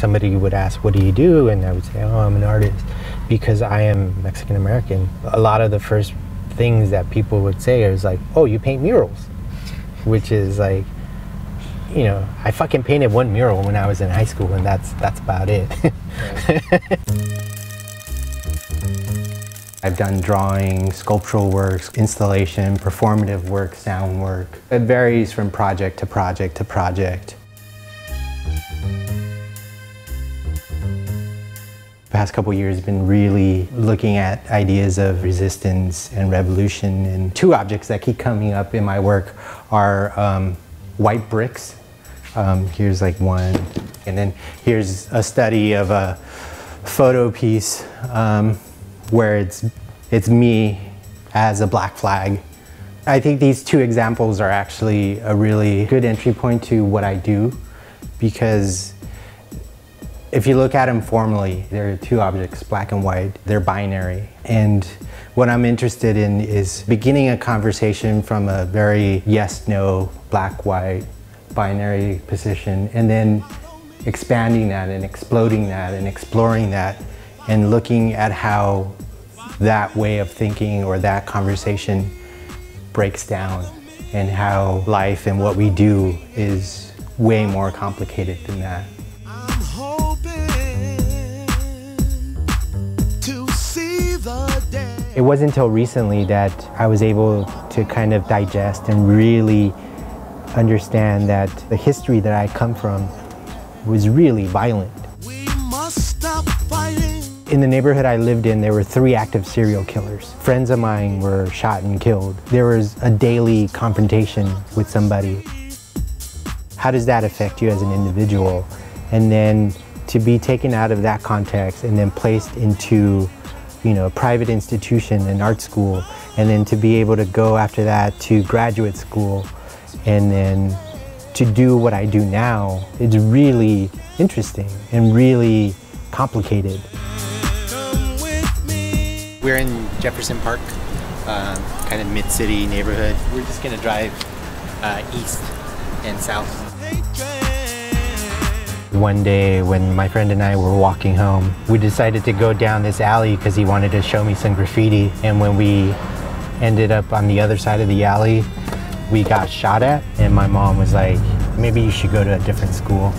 somebody would ask, what do you do? And I would say, oh, I'm an artist, because I am Mexican American. A lot of the first things that people would say is like, oh, you paint murals, which is like, you know, I fucking painted one mural when I was in high school, and that's about it. I've done drawing, sculptural works, installation, performative work, sound work. It varies from project to project to project. The past couple years have been really looking at ideas of resistance and revolution, and two objects that keep coming up in my work are white bricks. Here's like one, and then here's a study of a photo piece where it's me as a black flag. I think these two examples are actually a really good entry point to what I do, because if you look at them formally, there are two objects, black and white. They're binary. And what I'm interested in is beginning a conversation from a very yes, no, black, white, binary position, and then expanding that and exploding that and exploring that, and looking at how that way of thinking or that conversation breaks down, and how life and what we do is way more complicated than that. I'm hoping to see the day. It wasn't until recently that I was able to kind of digest and really understand that the history that I come from was really violent. We must stop fighting. In the neighborhood I lived in, there were 3 active serial killers. Friends of mine were shot and killed. There was a daily confrontation with somebody. How does that affect you as an individual? And then to be taken out of that context and then placed into, you know, a private institution, an art school, and then to be able to go after that to graduate school, and then to do what I do now, it's really interesting and really complicated. We're in Jefferson Park, kind of mid-city neighborhood. We're just gonna drive east and south. One day when my friend and I were walking home, we decided to go down this alley because he wanted to show me some graffiti. And when we ended up on the other side of the alley, we got shot at, and my mom was like, maybe you should go to a different school.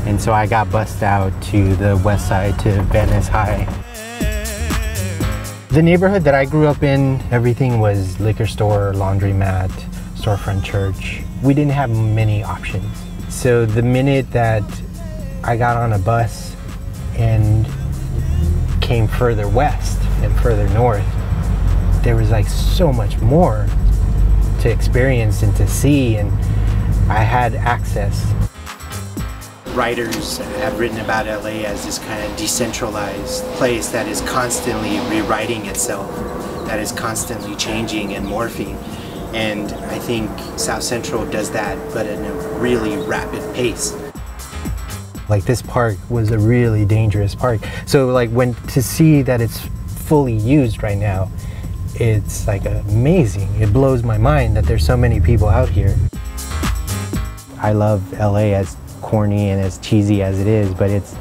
And so I got bussed out to the west side, to Venice High. The neighborhood that I grew up in, everything was liquor store, laundromat, storefront church. We didn't have many options. So the minute that I got on a bus and came further west and further north, there was like so much more to experience and to see, and I had access. Writers have written about LA as this kind of decentralized place that is constantly rewriting itself, that is constantly changing and morphing. And I think South Central does that, but in a really rapid pace. Like, this park was a really dangerous park. So like, to see that it's fully used right now, it's like amazing. It blows my mind that there's so many people out here. I love LA, as corny and as cheesy as it is, but it's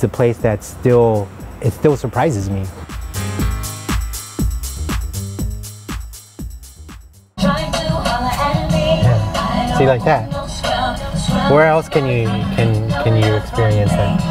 a place that still surprises me. Yeah. See, like that. Where else can you experience that?